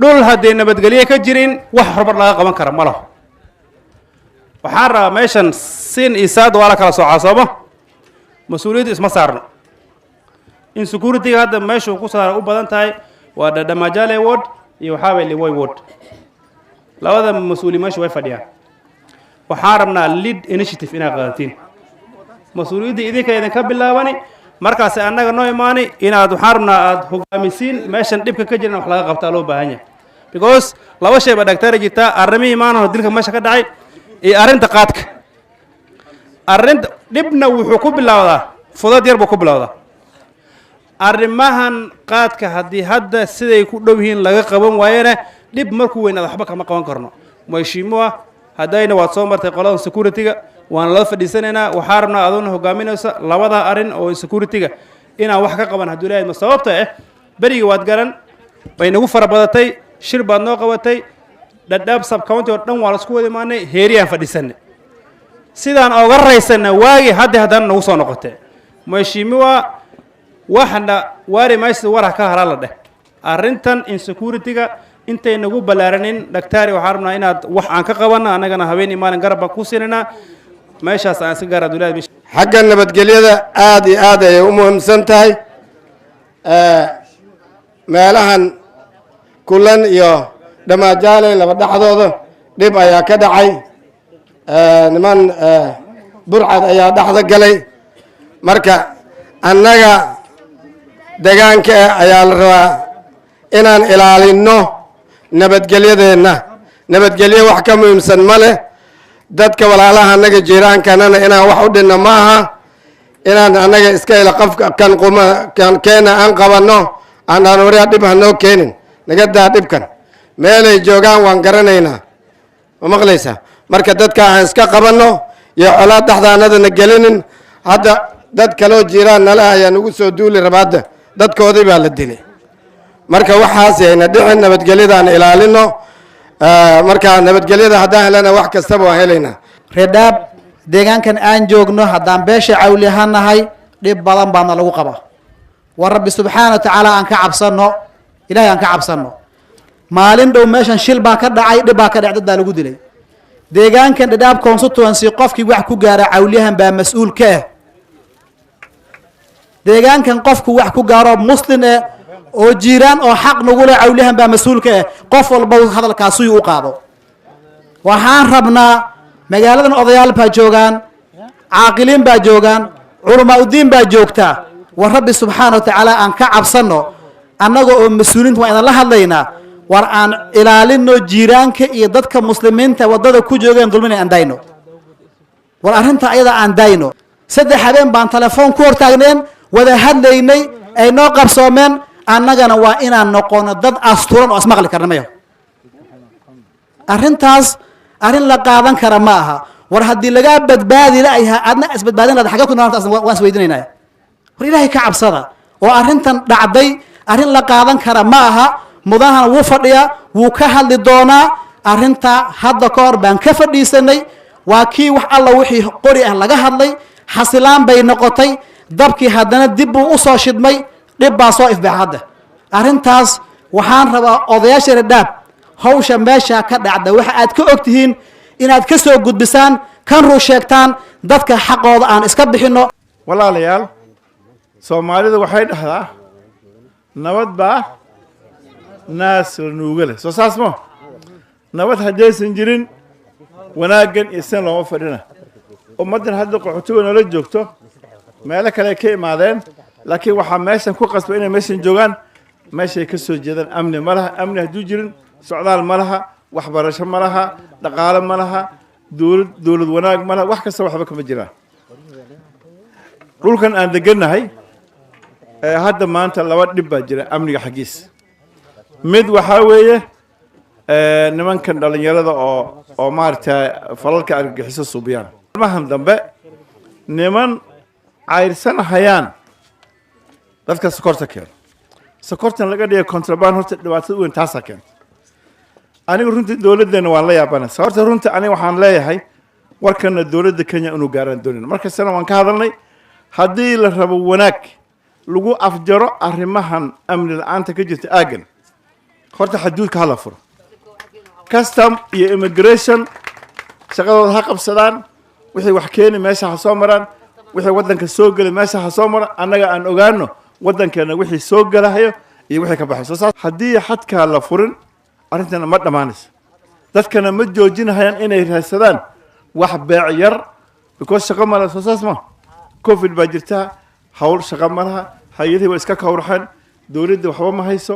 dhul haddii nabadgelyo ka jirin wax horumar laga qaban kara ma laho waxaan rabaa meeshan sin isaad waa la kala soocaa sooma mas-uuliyaddu isma saarno in security-ga hadda meeshu ku saara u badan tahay waa Dadamajale ward iyo waxaa weeye Liwoi ward labada mas-uuli meesha way fadhiyaan waxaan rabnaa lead initiative inaad qaadatiin mas-uuliyadda idinka bilaabani markaas annaga noo imaani inaad waxaan rabnaa aad hogaamisiin meeshan dhibka ka jiran wax laga qabtaa loo baahan yahay because laba shay ba dhagtaar jirta arrimihii maanaha dilka meesha ka dhacay iyo arrinta qaadka arrinta dhibna wuxuu ku bilowdaa fudud yar buu ku bilowdaa arrimahan qaadka haddii hadda siday ku dhow yihiin laga qaban waayana dhib markuu weynaado waxba kama qaban karno mheshimiwa haddayna waad soo martay qolada security-ga waan la fadhiisanaynaa waxaa rabnaa adoona hogaaminaysa labada arrin oo security-ga inaan wax ka qaban hadduu leeyahay ma sababta beriga waad garan bay nagu fara badatay shir baad noo qabatay Dadaab sub county oo dhan waa la isku wada imaanay heeriyaan fadhiisanay sidaan oga raysana waagi haddana nagu soo noqotay mheshimiwa waxna waari maysid war ka harala dheh arrintan insecurity-ga intay nagu balaaranin dhagtaari waxaan rabnaa inaad wax aan ka qabanno annagana habeenii maalin garab baan ku siinanaa meeshaas aan iska gaara dowladda xagga nabadgelyada aad iyo aad ayay u muhiimsan tahay meelahan kulan iyo Damajale laba dhaxdooda dhib ayaa ka dhacay niman burcad ayaa dhaxda galay marka annaga deegaanka ayaa la rabaa inaan ilaalino nabadgelyadeena nabadgelyo wax ka muhiimsan ma leh dadka walaalaha annaga jiiraankanana inaan wax u dhinno ma aha inaan annaga iska ila qofka kan keena aan qabanno aan wariya dhib hanoo keenin naga daa dhibkan meelay joogaan waan garanaynaa ma maqlaysaa marka dadka aan iska qabanno iyo colaad dhaxdaanadana gelinin hadda dad kaloo jiiraan nala ayaa nagu soo duuli rabaadda dadkoodii baa la dilay marka waxaas ayna dhicin nabadgelyadaan ilaalino marka nabadgelyada haddaan helana wax kastaba waan helaynaa Dadaab deegaankan aan joogno haddaan beesha cawli ahaanahay dhib badan baana lagu qabaa war rabbi subxaanahu wa tacaala aan ka cabsanno ilaahay aan ka cabsanno maalin dhow meeshan shil baa ka dhacay dhib baa ka dhacay dad baa lagu dilay deegaankan Dadaab constituency qofkii wax ku gaara cawliyahan baa mas'uul ka ah deegaankan qofku wax ku gaaro muslim oo jiiraan oo xaq nagu leh cawliyahan baa mas'uul ka ah qof walba hadalkaas uu qaado waxaan rabnaa magaaladan odayaal baa joogaan caaqiliin baa joogaan culama udiin baa joogta war rabbi subxaanahu wa tacaala aan ka cabsanno annaga oo mas'uuliinta waa inaan la hadlaynaa war aan ilaalino jiiraanka iyo dadka muslimiinta wadada ku joogeen dulmina aan dayno war arrinta ayada aan dayno saddex habeen baan telefoon ku hortaagneen wada hadlaynay ay noo qabsoomeen annagana waa inaan noqono dad asturan oo asmaqli karna mayo arrintaas arrin la qaadan kara ma aha war haddii lagaa badbaadi la'yahay adna isbadbaadin lahayd xagga ku noolaanta waan isweydiinaynaa war ilaahay ka cabsada oo arrintan dhacday arrin la qaadan kara ma aha mudahana wuu fadhiyaa wuu ka hadli doonaa arrinta hadda ka hor baan ka fadhiisanay waa kii wax alla wixii qori ah laga hadlay xasilaan bay noqotay dabkii haddana dib buu u soo shidmay dhib baa soo ifbaax hadda arrintaas waxaan rabaa odayaasha Dadaab hawsha meesha ka dhacda waxa aad ka ogtihiin inaad ka soo gudbisaan kan ruu sheegtaan dadka xaqooda aan iska bixino walaalayaal Soomaalidu waxay dhahdaa nabad baa naas nuuga leh soo saasmo nabad haddaysan jirin wanaaggan isan looma fadhina ummaddan hadda qaxootiga noola joogto meelo kale ka imaadeen laakiin waxaa meeshan ku qasbay inay meeshan joogaan meeshay ka soo jeedaan amni ma laha amni hadduu jirin socdaal ma laha waxbarasho ma laha dhaqaale ma laha dowlad wanaag ma laha wax kasta waxba kama jiraan dhulkan aan degannahay hadda maanta laba dhib baa jira amniga xaggiis mid waxaa weeye nimankan dhalinyarada oo maaragtay falalka argagixiso suubiyaan mahan dambe niman cayrsan hayaan dadka sokorta keeno sokortan laga dhigay contraband horta dhibaatada weyn taasaa keenta anigu runtii dowladdeena waan la yaabana sababta runtii aniga waxaan leeyahay warkana dowladda Kenya inuu gaaraan doonina markastana waan ka hadalnay haddii la rabo wanaag lagu afjaro arrimahan amni la'aanta ka jirta aagan horta xaduudka hala furo custom iyo immigration shaqadooda ha qabsadaan wixii wax keeni meesha ha soo maraan wixii waddanka soo geli meesha ha soo maraan annaga aan ogaano waddankeena wixii soo galahayo iyo wixii ka baxayso saas haddii xadkaa la furin arrintana ma dhammaanayso dadkana ma joojinahayaan inay raadsadaan wax beec yar because shaqo mala soo saas ma covid baa jirtaa hawl shaqo malaha hay-adihii waa iska kawraxeen dowladda waxba ma hayso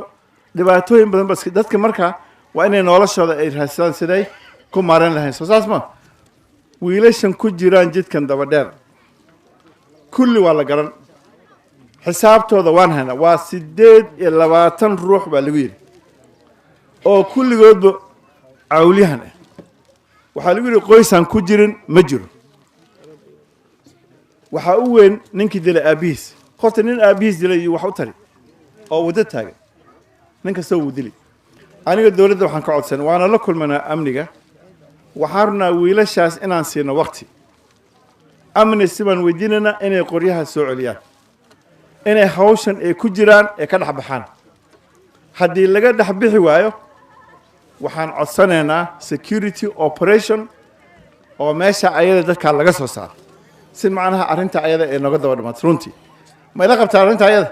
dhibaatooyin badan ba dadka markaa waa inay noloshooda ay raadsadaan siday ku maaran lahayn soo saas ma wiilashan ku jiraan jidkan daba dheer kulli waa la garan xisaabtooda waan haynaa waa 28 ruux baa lagu yidhi oo kulligoodba cawliyahan ah waxaa lagu yidhi qoysaan ku jirin ma jiro waxaa u weyn ninkii dilay aabihiis horta nin aabihiis dilay iyo wax u tari oo waddo taagan nin kastoo wuu dili aniga dowladda waxaan ka codsan waana la kulmanaa amniga waxaan rabnaa wiilashaas inaan siino waqti amnesty baan weydiinaynaa inay qoryaha soo celiyaan inay hawshan ay ku jiraan ee ka dhex baxaan haddii laga dhex bixi waayo waxaan codsanaynaa security operation oo meesha ayada dadkaa laga soo saaro si macnaha arrinta ayada ee nooga daba dhamaad runtii ma ila qabtaa arrinta ayada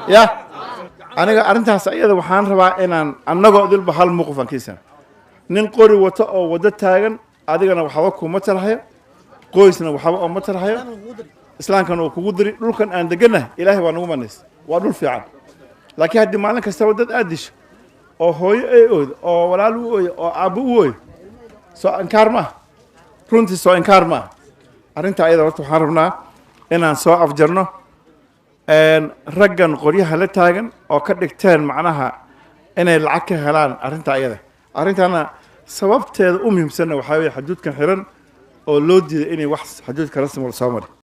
ya aniga arrintaas ayada waxaan rabaa inaan annagoo dilba hal muuquf aan kiisan nin qori wato oo waddo taagan adigana waxba kuma tarhayo qoysna waxba uma tarhayo islaamkana uu kugu diri dhulkan aan deganahay ilaahay waa nagu manays waa dhul fiican laakiin haddii maalin kastaba dad aad disho oo hooyo ay ooydo oo walaal u ooyo oo aabbo u ooyo soo inkaar maaha runtii soo inkaar maaha arrinta ayada horta waxaan rabnaa inaan soo afjarno raggan qoryaha la taagan oo ka dhigteen macnaha inay lacag ka helaan arrinta ayada arrintana sababteeda u muhiimsanna waxaa weeye xaduudkan xiran oo loo diiday inay wax xaduudka rasmi soo mari